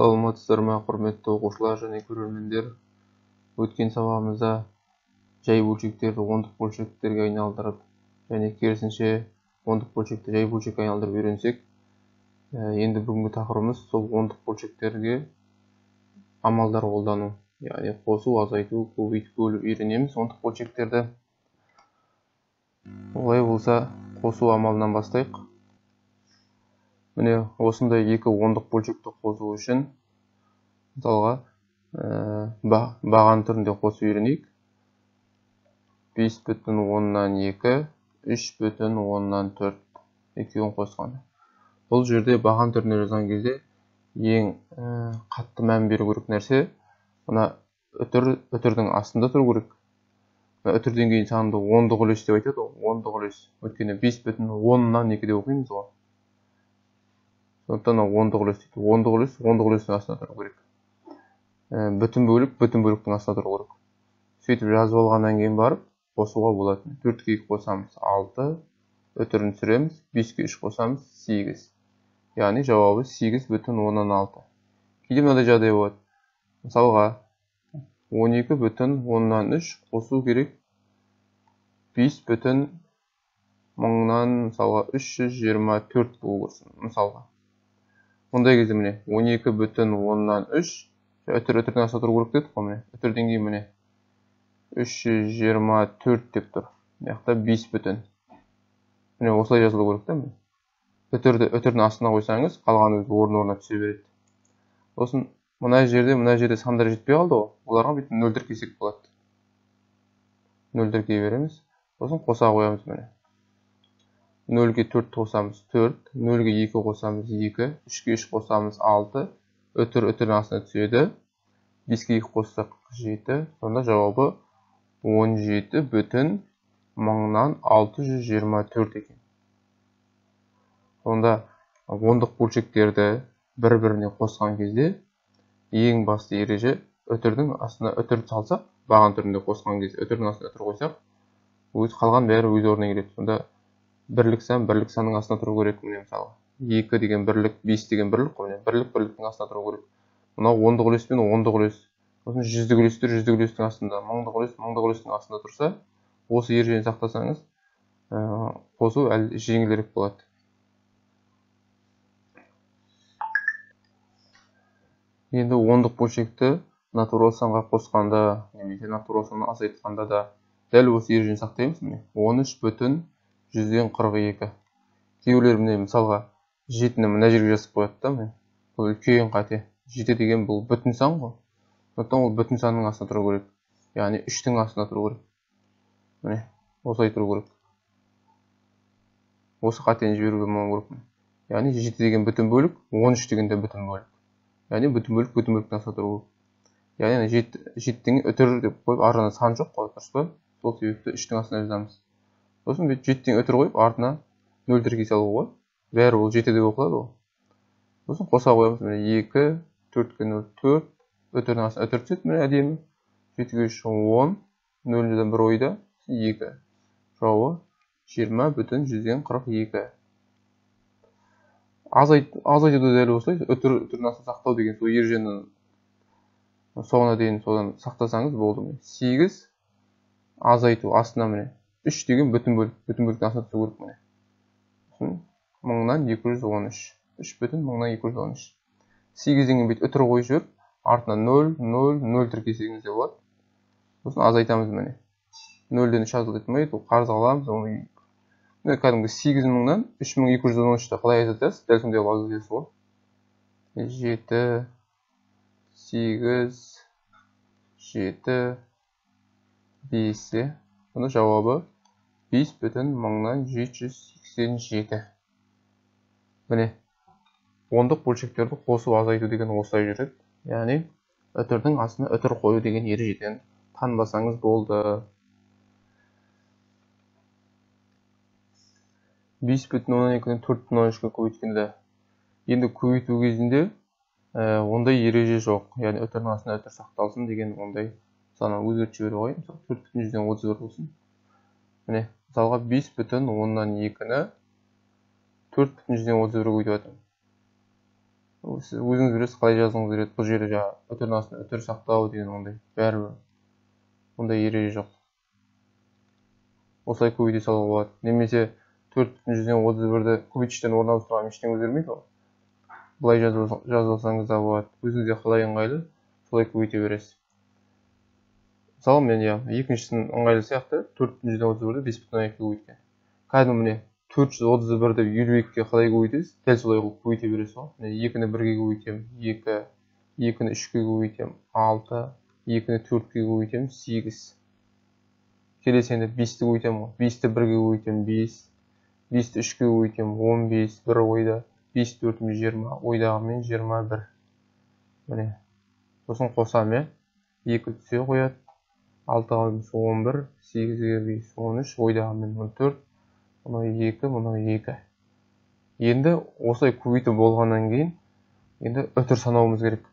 Саламатсыздар ма, құрметті оқушылар және көрермендер. Өткен сабағымызда жай бөлшектерді ондық бөлшектерге айналдырып, және керісінше ондық бөлшекті жай бөлшекке айналдырып үйренсек, енді бүгінгі тақырыбымыз сол ондық бөлшектерге амалдар қолдану, яғни қосу, азайту, көбейтіп бөліп үйренеміз ондық бөлшектерді. Олай болса, қосу амалынан бастайық. Міне осындай екі ондық бөлшекті қосу үшін мысалға баған түрінде қосу үйренейік. 5,2, 3,4 екеуін қосқан. Бұл жерде баған түрінде жазған кезде ең қатты мән беру керек нәрсе мына үтірдің астында тұру керек. Үтірден кейін санды ондық үлес деп айтады ғой, ондық үлес. Өйткені 5,10-нан 2 деп оқимыз ғой. Сондықтан ондық үлес дейді. Ондық үлестің астына тұру керек. Бүтін бөліктің астына тұру керек. Сөйтіп жазып алғаннан кейін барып қосуға болады. 4-ке 2 қосамыз 6, үтірін түсіреміз, 5-ке 3 қосамыз 8. Яғни жауабы 8,6. Кейде мынадай жағдай болады. Мысалға 12,3 қосу керек. 5,1000 мысалға 324 болу көрсін. Мысалға. Мұндай кезде міне 12,3 үтірдің астына тұру керек дедік қой міне. Үтірден кейін міне 324 деп тұр. Яқта 5 бүтін. Міне осылай жазылу керек та міне. Үтірдің астына қойсаңыз, қалған өзі орын-орнына түсе береді. Сосын мына жерде сандар жетпей қалды ғой. Оларға бүйтіп нөлдер кесек болады. Нөлдер кей береміз. Сосын қоса қоямыз міне. 0-ге 4 қосамыз 4, 0-ге 2 қосамыз 2, 3-ге 3 қосамыз 6, үтірдің астына түседі. 5-ге 2 қоссақ 7, сонда жауабы 17,624 екен. Сонда ондық бөлшектерді бір-біріне қосқан кезде ең басты ереже үтірдің астына үтір салсақ, баған түрінде қосқан кезде үтірдің астына үтір қойсақ, қалған бәрі өз орнына келеді. Сонда бірлік санның астына тұру керек. Міне мысалы 2 деген бірлік, 5 деген бірлік қой. Бірліктің астына тұру керек. Мынау ондық үлес пен ондық үлес. Сосын жүздік үлестің астында, мыңдық үлестің астында тұрса, осы ережені сақтасаңыз, қосу жеңілдірек болады. Енді ондық бөлшекті натурал санға қосқанда, немесе натурал санны азайтқанда да дәл осы ережені сақтаймыз. 13,142. Кейбіреулер міне мысалға 7-ні мына жерге жазып қояды да. Бұл үлкен қате. 7 деген бұл бүтін сан ғой. Сондықтан ол бүтін санның астына тұру керек. Яғни 3-тің астына тұру керек. Міне, осылай тұру керек. Осы қатені жіберуге болмау керек. Яғни 7 деген бүтін бөлік, 13 деген де бүтін бөлік. Яғни бүтін бөліктің астына тұру керек. Яғни 7-дің үтір деп қойып, артына сан жоқ қой, дұрыс па? Сол себепті 3-тің астына жазамыз. Сосын 7-дің үтір қойып, артына 0 кесе алуға, бәрі ол 7 деп оқылады ғой. Сосын қоса қоямыз. 2, 4-ке 0, 4, үтірдің астына үтір түседі, міне әдемі. 7-ге 3, 10, 0-ден 1 ойда 2. Жауабы 20,142. Азайтуды дәл осылай, үтірдің астына сақтау деген сол ереженің соңына дейін содан сақтасаңыз болды. 8 азайту астына міне 3 деген бүтін бөліктің астына түсу керек міне. 10,213. 3,213. 8 деген бет үтір қойып жүріп, артына 0, 0, 0 тіркесеңіз де болады. Сосын азайтамыз міне. 0-ден 3 азайтылмайды, ол қарыз аламыз. Міне кәдімгі 8,000-нан 3,213-ті қалай азайтасыз? Дәл сондай азайтасыз ғой. 7, 8, 7, 5. Бұны жауабы 5,787. Міне, ондық бөлшектерді қосу азайту деген осылай жүреді. Яғни, үтірдің астына үтір қою деген ережеден танбасаңыз болды. 5,12-ден 4,13-ге көбейткенде, енді көбейту кезінде ондай ереже жоқ. Яғни, үтірдің астына үтір сақталсын деген ондай саны өзгертіп жіберіп қойып, 4,31 болсын. Міне, мысалға 5,12-ні 4,31 көбейтіп жатырмын. Сіз өзіңіз білесіз қалай жазғыңыз келеді. Бұл жерде жаңағы үтірдің астында үтір сақтау деген ондай бәрібір ондай ереже жоқ. Осылай көбейте салуға болады. Немесе 4,31-ді көбейткіштен орнына ауыстыруға ештеңе өзгермейді ғой. Бұлай жазып алсаңыз да болады. Өзіңізге қалай ыңғайлы, солай көбейте бересіз. Мысалы, мен екіншісінің ыңғайлы сияқты 4,31-ді 5,2-ге көбейткен. Кәдімгі міне 431-ді 52-ге қалай көбейтесіз? Дәл солай қылып көбейте бересіз ғой. Міне 2-ні 1-ге көбейтемін, 2, 2-ні 3-ге көбейтемін, 6, 2-ні 4-ге көбейтемін, 8. Келесі енді 5-ті көбейтемін ғой. 5-ті 1-ге көбейтемін, 5, 5-ті 3-ге көбейтемін, 15, 1 ойда, 5, 4, 20, ойдағымен 21. Міне, сосын қосам, 2 түсе қояды, 6-ға 11, 8-ге 5, 13, ойдағымен 14, мұны 2, мұны 2. Енді осылай көбейтіп болғаннан кейін, енді үтір санауымыз керек.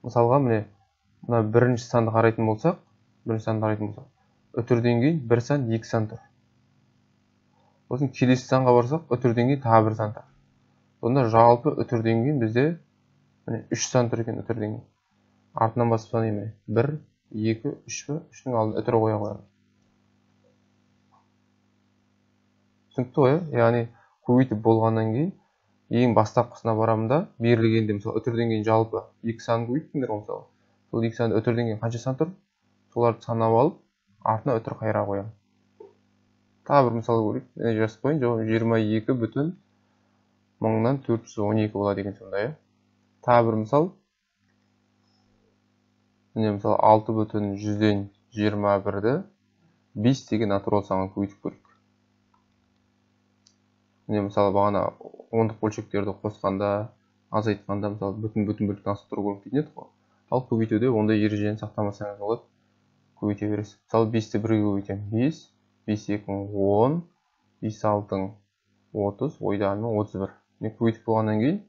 Мысалға, міне, мына бірінші санды қарайтын болсақ, үтірден кейін 1 сан, 2 сан тұр. Сосын келесі санға барсақ, үтірден кейін тағы 1 сан тұр. Сонда жалпы үтірден кейін бізде 3 сан тұр екен үтірден кейін. Артынан басып санаймын. 1, 2, 3 пі? 3-дің алдына үтір қоя қоямын. Түсінікті ғой, яғни көбейтіп болғаннан кейін ең бастапқысына барамын да, берілгенде мысалы үтірден кейін жалпы 2 сан көбейттіңдер мысалы. Сол 2 санды үтірден кейін қанша сан тұр? Соларды санап алып, артына үтір қайыра қоямын. Тағы бір мысал көрейік. Мені жазып қойын, жауап 22,412 болады екен сонда. Тағы бір мысал. Міне мысалы 6,121-ді 5 деген натурал санға көбейтіп көрейік. Міне мысалы бағана ондық бөлшектерді қосқанда, азайтқанда мысалы бүтін астыру көріп кететін еді ғой. Ал көбейтуде ондай ережені сақтамасаңыз болады. Көбейте бересіз. Мысалы 5-ті 1-ге көбейтемін. 5, 5 2 10, 5 6 30, ойдағымен 31. Міне көбейтіп болғаннан кейін,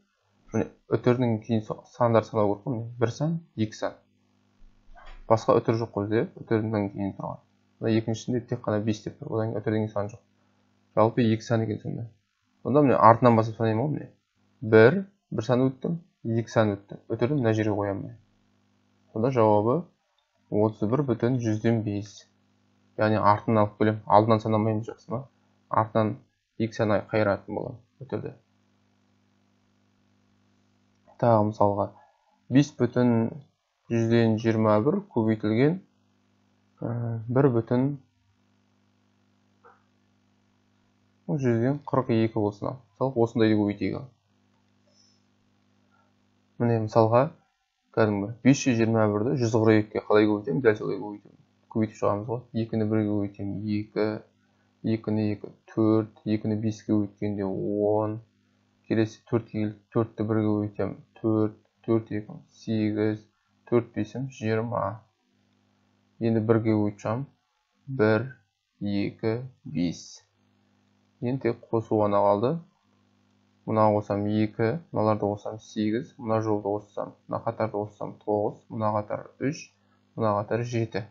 үтірдің кейін сандар санау керек қой. 1 сан, 2 сан. Басқа үтір жоқ қой бізде, үтірдің кейін тұрған. Екіншісінде тек қана 5 деп тұр. Одан кейін үтірдің сан жоқ. Жалпы 2 сан екен сонда. Сонда міне артынан басып санаймын ғой, міне. 1 сан өттім, 2 сан өттім. Үтірді мына жерге қоямын. Сонда жауабы 31,105. Яғни артынан алып келем. Алдынан санамаймыз, жақсы ма? Артынан 2 сан қайыратын боламын үтірді. Тағы мысалға 5,121 көбейтілген 1,142 болсын. Мысалы осындайды көбейтейік. Міне мысалға кәдімгі 521-ді 142-ге қалай көбейтемін? Дәл солай көбейтемін. Көбейтіп шығамыз ғой. 2-ні 1-ге көбейтемін 2, 2-ні 2, 4, 2-ні 5-ге көбейткенде 10, келесі 4-ті 1-ге көбейтемін 4, 4 2 8, 4 5-ім 20. Енді 1-ге көбейтіп 1, 2, 5. Енді тек қосу ғана қалды. Мына қосам 2, мыналарды қосам 8, мына жолды қоссам, мына қатарды қоссам 9, мына қатар 3, мына қатар 7.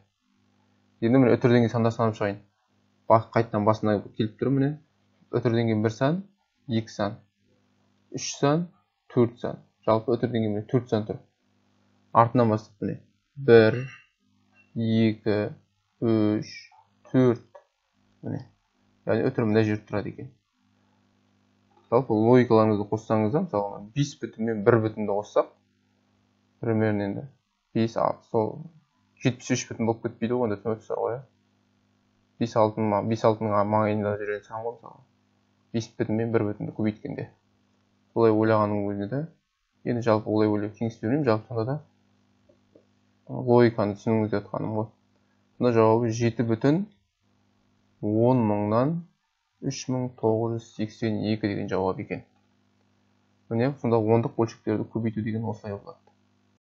Енді міне үтірден кейін сандар санап шығайын. Қайтадан басына келіп тұр міне. Үтірден кейін 1 сан, 2 сан, 3 сан, 4 сан. Жалпы үтірден кейін 4 сан тұр. Артынан бастап міне. 1, 2, 3, 4. Міне. Яғни үтір мына жерде тұрады екен. Жалпы логикаларыңызды қоссаңыз да, мысалы 5 бүтін мен 1 бүтінді қоссақ, примерно енді 5, сол 73 бүтін болып кетпейді ғой, онда түсініп тұрсыздар ғой. 5-6-ның маңайында жүрген сан ғой, мысалы 5 бүтін мен 1 бүтінді көбейткенде. Солай ойлағаның өзінде де, енді жалпы олай ойлау кеңес бермеймін, жалпы сонда да логиканы түсінуіңізде отқаным ғой. Сонда жауабы 7,10,000-нан 3982 деген жауап екен. Міне, сонда ондық бөлшектерді көбейту деген осылай болады.